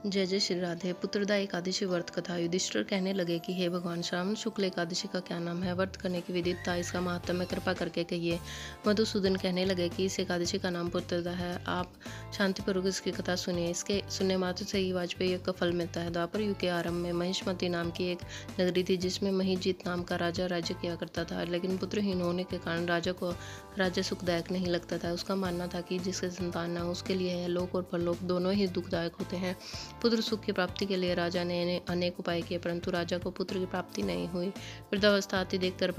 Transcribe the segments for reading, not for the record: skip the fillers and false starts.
जय जय श्री राधे। पुत्रदा एकादशी व्रत कथा। युधिष्ठिर कहने लगे कि हे भगवान, श्रावण शुक्ल एकादशी का क्या नाम है? व्रत करने की विदिता, इसका महात्म्य कृपा करके कहिए। मधुसूदन कहने लगे कि इस एकादशी का नाम पुत्रदा है। आप शांतिपूर्वक इसकी कथा सुनिए। इसके सुनने मात्र से ही वाजपेयी यज्ञ का फल मिलता है। द्वापर युग के आरंभ में महिष्मती नाम की एक नगरी थी, जिसमें महिजीत नाम का राजा राज्य किया करता था। लेकिन पुत्रहीन होने के कारण राजा को राज्य सुखदायक नहीं लगता था। उसका मानना था कि जिसके संतान न हो उसके लिए लोक और परलोक दोनों ही दुखदायक होते हैं। पुत्र सुख की प्राप्ति के लिए राजा ने अनेक उपाय किए, परंतु राजा को पुत्र की प्राप्ति नहीं हुई। वृद्धावस्था आती देखकर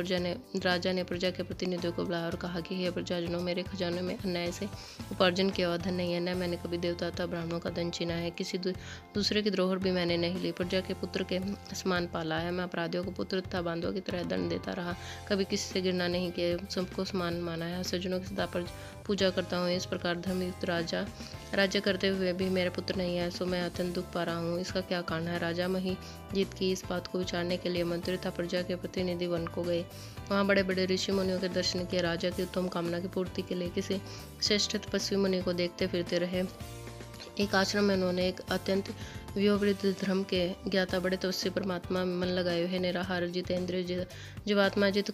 राजा ने प्रजा के प्रतिनिधियों को बुलाया और कहा कि हे प्रजाजनों, मेरे खजाने में अन्याय से उपार्जन किया हुआ धन नहीं है। न मैंने कभी देवता तथा ब्राह्मणों का धन छीना है, किसी दूसरे की द्रोह भी मैंने नहीं ली। प्रजा के पुत्र के समान पाला है। मैं अपराधियों को पुत्र तथा बांधवों की तरह दंड देता रहा, कभी किसी से घृणा नहीं किया, सबको समान माना है। सज्जनों की सदा पर पूजा करता हूँ। इस प्रकार धर्मयुक्त राज्य करते हुए भी मेरे पुत्र नहीं है, सो मैं अत्यंत दुख पा रहा हूँ। इसका क्या कारण है? राजा महिजीत की इस बात को विचारने के लिए मंत्री तथा प्रजा के प्रतिनिधि वन को गए। वहाँ बड़े बड़े ऋषि मुनियों के दर्शन किए। राजा की उत्तम कामना की पूर्ति के लिए किसी श्रेष्ठ तपस्वी मुनि को देखते फिरते रहे। एक आश्रम में उन्होंने एक अत्यंत व्योवृद्ध धर्म के ज्ञाता बड़े तपस्वी परमात्मा में मन लगाए हुए निराहार जितेंद्रिय जीवात्मा जित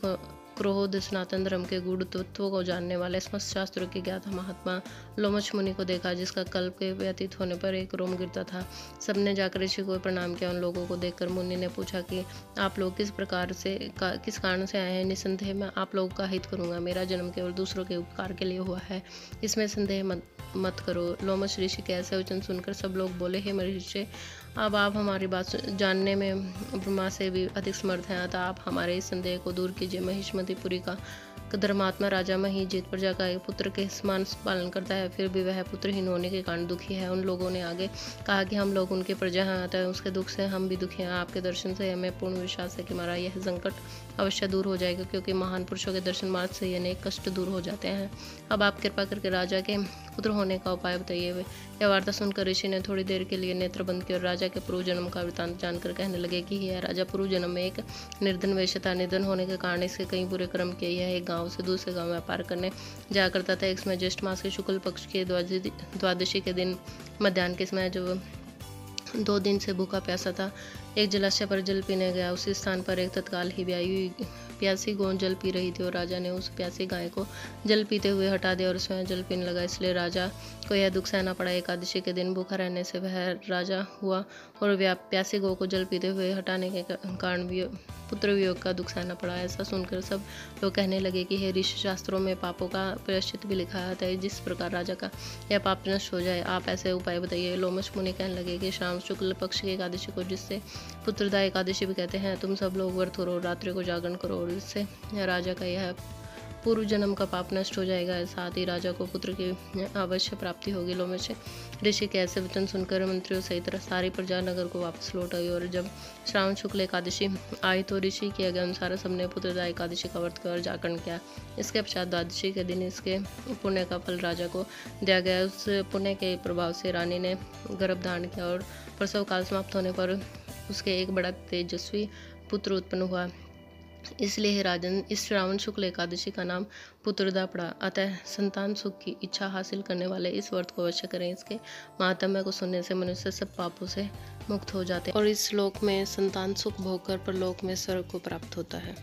क्रोध सनातन धर्म के गूढ़ तत्वों को जानने वाले समस्त शास्त्रों के ज्ञाता महात्मा लोमश मुनि को देखा, जिसका कल्प के व्यतीत होने पर एक रोम गिरता था। सबने जाकर ऋषि को प्रणाम किया। उन लोगों को देखकर मुनि ने पूछा कि आप लोग किस कारण से आए हैं? निसंदेह मैं आप लोगों का हित करूंगा। मेरा जन्म केवल दूसरों के उपकार के लिए हुआ है, इसमें संदेह मत करो। लोमश ऋषि के ऐसे वचन सुनकर सब लोग बोले, हे महर्षि, अब आप हमारी बात जानने में ब्रह्मा से भी अधिक समर्थ हैं, अतः आप हमारे इस संदेह को दूर कीजिए। महिष्मतीपुरी का धर्मात्मा राजा महिजीत प्रजा का एक पुत्र के समान पालन करता है, फिर भी वह पुत्रहीन होने के कारण दुखी है। उन लोगों ने आगे कहा कि हम लोग उनके प्रजा हैं, अतः उसके दुख से हम भी दुखी हैं। आपके दर्शन से हमें पूर्ण विश्वास है कि हमारा यह संकट अवश्य दूर हो जाएगा, क्योंकि महान पुरुषों के दर्शन मार्ग से अनेक कष्ट दूर हो जाते हैं। अब आप कृपा करके राजा के पुत्र होने का उपाय बताइए। यह वार्ता सुनकर ऋषि ने थोड़ी देर के लिए नेत्र बंद किए और राजा के पूर्व जन्म का वृतांत जानकर कहने लगे कि यह राजा पूर्व जन्म में एक निर्धन वेश्या था। निधन होने के कारण इसके कई बुरे कर्म किए। यह एक गांव से दूसरे गांव व्यापार करने जाया करता था। एक समय ज्येष्ठ मास के शुक्ल पक्ष के द्वादशी के दिन मध्याह्न के समय, जब 2 दिन से भूखा प्यासा था, एक जलाशय पर जल पीने गया। उसी स्थान पर एक तत्काल ही ब्याई हुई प्यासी गौ जल पी रही थी और राजा ने उस प्यासी गाय को जल पीते हुए हटा दिया और स्वयं जल पीने लगा। इसलिए राजा को यह दुख सहना पड़ा। एकादशी के दिन भूखा रहने से वह राजा हुआ और प्यासी गौ को जल पीते हुए हटाने के कारण पुत्र वियोग का दुख सहना पड़ा। ऐसा सुनकर सब लोग कहने लगे कि हे ऋषि, शास्त्रों में पापों का प्रायश्चित भी लिखा है, जिस प्रकार राजा का यह पाप नष्ट हो जाए, आप ऐसे उपाय बताइए। लोमश मुनि कहने लगे कि श्रावण शुक्ल पक्ष की एकादशी को, जिससे पुत्रदा एकादशी भी कहते हैं, तुम सब लोग व्रत करो, रात्रि को जागरण करो और इससे राजा का यह पूर्व जन्म का पाप नष्ट हो जाएगा। साथ ही राजा को पुत्र की अवश्य प्राप्ति होगी। लोमश ऋषि के ऐसे वचन सुनकर मंत्रियों सहित सारी प्रजा नगर को वापस लौट आई और जब श्रावण शुक्ल एकादशी आई तो ऋषि के अनुसार सबने पुत्रदा एकादशी का व्रत कर जागरण किया। इसके पश्चात द्वादशी के दिन इसके पुण्य का फल राजा को दिया गया। उस पुण्य के प्रभाव से रानी ने गर्भ धारण किया और प्रसव काल समाप्त होने पर उसके एक बड़ा तेजस्वी पुत्र उत्पन्न हुआ। इसलिए हे राजन, इस श्रावण शुक्ल एकादशी का नाम पुत्रदा पड़ा। अतः संतान सुख की इच्छा हासिल करने वाले इस व्रत को अवश्य करें। इसके महात्म्य को सुनने से मनुष्य सब पापों से मुक्त हो जाते हैं और इस लोक में संतान सुख भोग कर परलोक में स्वर्ग को प्राप्त होता है।